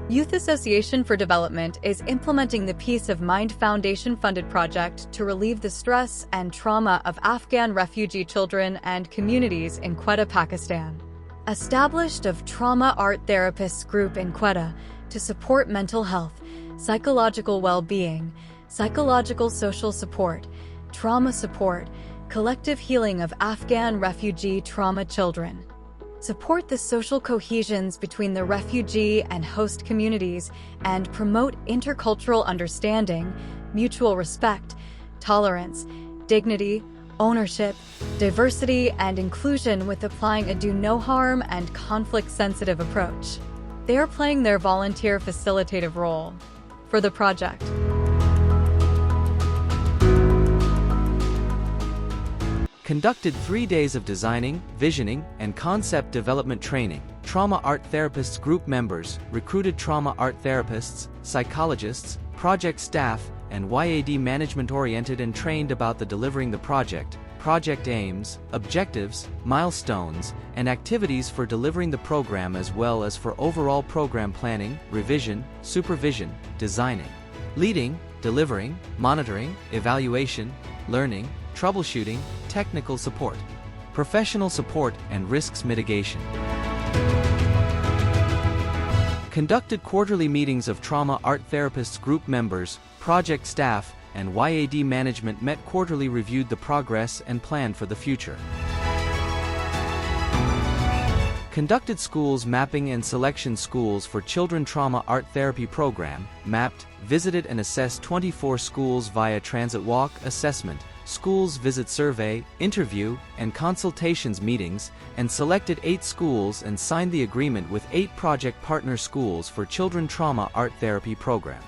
Youth Association for Development is implementing the Peace of Mind Foundation-funded project to relieve the stress and trauma of Afghan refugee children and communities in Quetta, Pakistan. Established of Trauma Art Therapists Group in Quetta to support mental health, psychological well-being, psychological social support, trauma support, collective healing of Afghan refugee trauma children. Support the social cohesions between the refugee and host communities and promote intercultural understanding, mutual respect, tolerance, dignity, ownership, diversity, and inclusion with applying a do-no-harm and conflict-sensitive approach. They are playing their volunteer facilitative role for the project. Conducted 3 days of designing, visioning, and concept development training. Trauma Art Therapists Group members recruited trauma art therapists, psychologists, project staff, and YAD management oriented and trained about the delivering the project aims, objectives, milestones, and activities for delivering the program, as well as for overall program planning, revision, supervision, designing, leading, delivering, monitoring, evaluation, learning, troubleshooting, technical support, professional support, and risks mitigation. Conducted quarterly meetings of Trauma Art Therapists Group members, project staff, and YAD management met quarterly, reviewed the progress and planned for the future. Conducted schools mapping and selection. Schools for Children Trauma Art Therapy Program, mapped, visited and assessed 24 schools via transit walk assessment, schools visit survey, interview, and consultations meetings, and selected 8 schools and signed the agreement with 8 project partner schools for Children Trauma Art Therapy Program.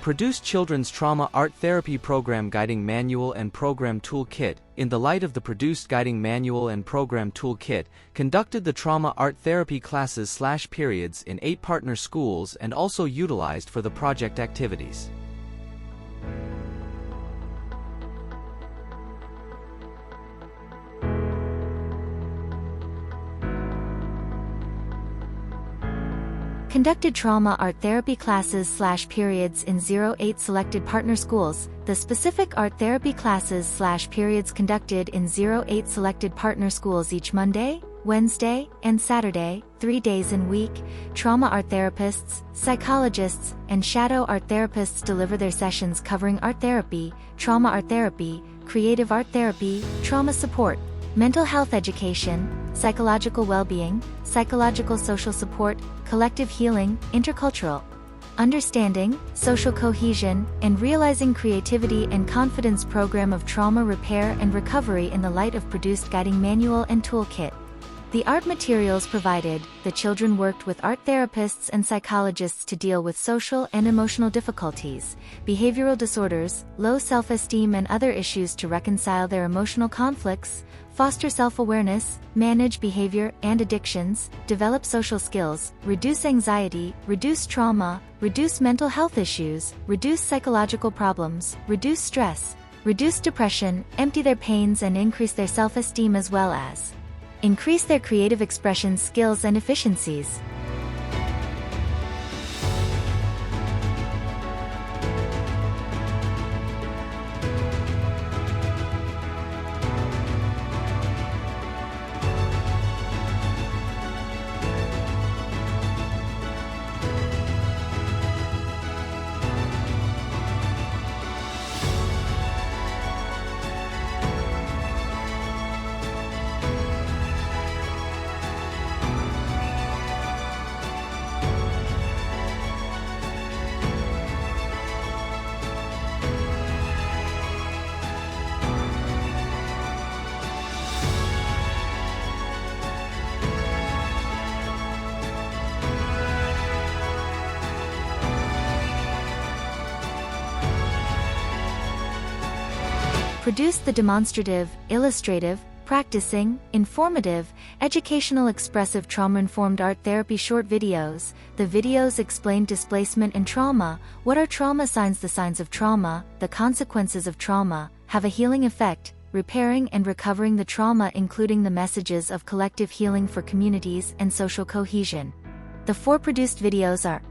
Produced Children's Trauma Art Therapy Program Guiding Manual and Program Toolkit. In the light of the produced Guiding Manual and Program Toolkit, conducted the Trauma Art Therapy classes/periods in 8 partner schools and also utilized for the project activities. Conducted trauma art therapy classes/periods in 08 selected partner schools. The specific art therapy classes/periods conducted in 08 selected partner schools each Monday, Wednesday, and Saturday, 3 days in week. Trauma art therapists, psychologists, and shadow art therapists deliver their sessions covering art therapy, trauma art therapy, creative art therapy, trauma support, mental health education, psychological well-being, psychological social support, collective healing, intercultural understanding, social cohesion, and realizing creativity and confidence program of trauma repair and recovery in the light of produced guiding manual and toolkit. The art materials provided, the children worked with art therapists and psychologists to deal with social and emotional difficulties, behavioral disorders, low self-esteem and other issues to reconcile their emotional conflicts, foster self-awareness, manage behavior and addictions, develop social skills, reduce anxiety, reduce trauma, reduce mental health issues, reduce psychological problems, reduce stress, reduce depression, empty their pains and increase their self-esteem, as well as increase their creative expression skills and efficiencies. Produce the demonstrative, illustrative, practicing, informative, educational, expressive trauma-informed art therapy short videos. The videos explain displacement and trauma, what are trauma signs, the signs of trauma, the consequences of trauma, have a healing effect, repairing and recovering the trauma, including the messages of collective healing for communities and social cohesion. The 4 produced videos are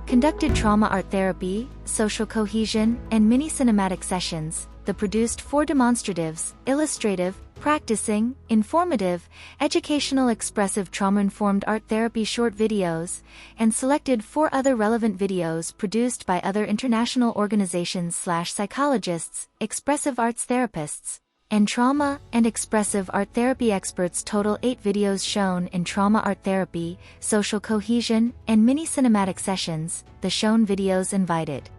Conducted trauma art therapy, social cohesion, and mini-cinematic sessions. The produced 4 demonstratives, illustrative, practicing, informative, educational expressive trauma-informed art therapy short videos, and selected 4 other relevant videos produced by other international organizations/psychologists, expressive arts therapists, and trauma and expressive art therapy experts. Total 8 videos shown in trauma art therapy, social cohesion, and mini-cinematic sessions. The shown videos invited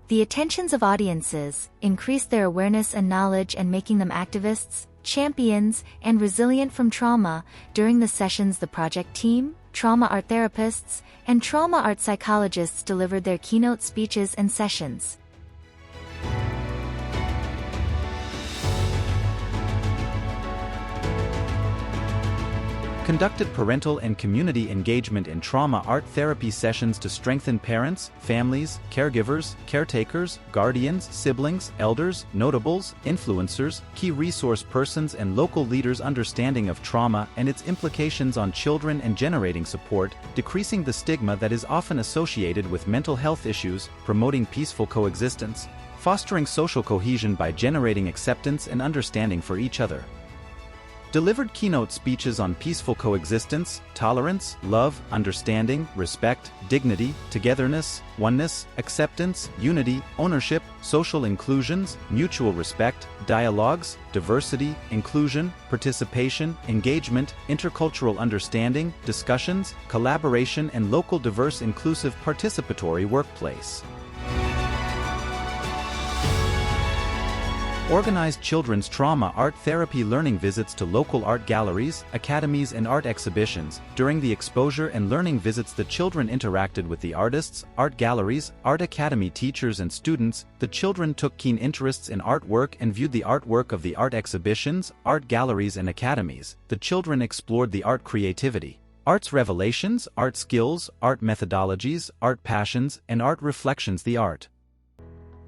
the attentions of audiences, increased their awareness and knowledge, and making them activists, champions, and resilient from trauma. During the sessions, the project team, trauma art therapists, and trauma art psychologists delivered their keynote speeches and sessions. Conducted parental and community engagement in trauma art therapy sessions to strengthen parents, families, caregivers, caretakers, guardians, siblings, elders, notables, influencers, key resource persons, and local leaders' understanding of trauma and its implications on children, and generating support, decreasing the stigma that is often associated with mental health issues, promoting peaceful coexistence, fostering social cohesion by generating acceptance and understanding for each other. Delivered keynote speeches on peaceful coexistence, tolerance, love, understanding, respect, dignity, togetherness, oneness, acceptance, unity, ownership, social inclusions, mutual respect, dialogues, diversity, inclusion, participation, engagement, intercultural understanding, discussions, collaboration, and local diverse inclusive participatory workplace. Organized children's trauma art therapy learning visits to local art galleries, academies, and art exhibitions. During the exposure and learning visits, the children interacted with the artists, art galleries, art academy teachers, and students. The children took keen interests in artwork and viewed the artwork of the art exhibitions, art galleries, and academies. The children explored the art creativity, art's revelations, art skills, art methodologies, art passions, and art reflections. The art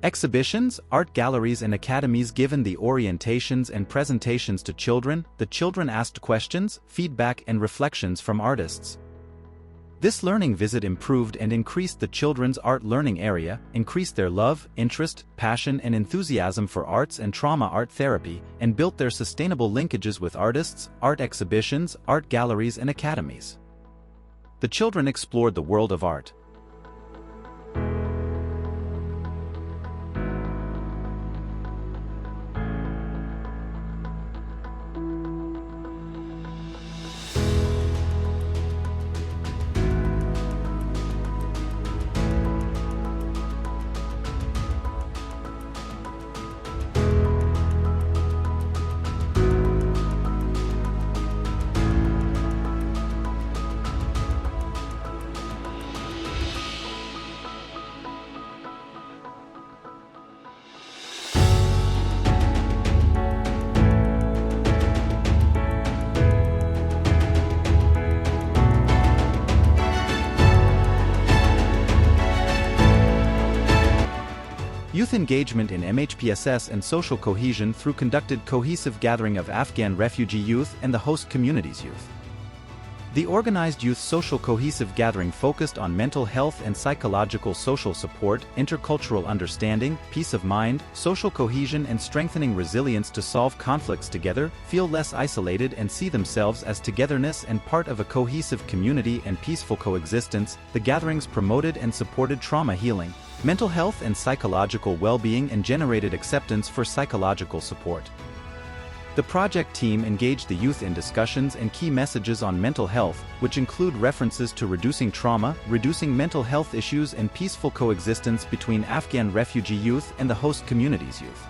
exhibitions, art galleries, and academies given the orientations and presentations to children. The children asked questions, feedback, and reflections from artists. This learning visit improved and increased the children's art learning area, increased their love, interest, passion, and enthusiasm for arts and trauma art therapy, and built their sustainable linkages with artists, art exhibitions, art galleries, and academies. The children explored the world of art. Youth engagement in MHPSS and social cohesion through conducted cohesive gathering of Afghan refugee youth and the host community's youth. The organized youth social cohesive gathering focused on mental health and psychological social support, intercultural understanding, peace of mind, social cohesion, and strengthening resilience to solve conflicts together, feel less isolated, and see themselves as togetherness and part of a cohesive community and peaceful coexistence. The gatherings promoted and supported trauma healing, mental health, and psychological well-being, and generated acceptance for psychological support. The project team engaged the youth in discussions and key messages on mental health, which include references to reducing trauma, reducing mental health issues, and peaceful coexistence between Afghan refugee youth and the host community's youth.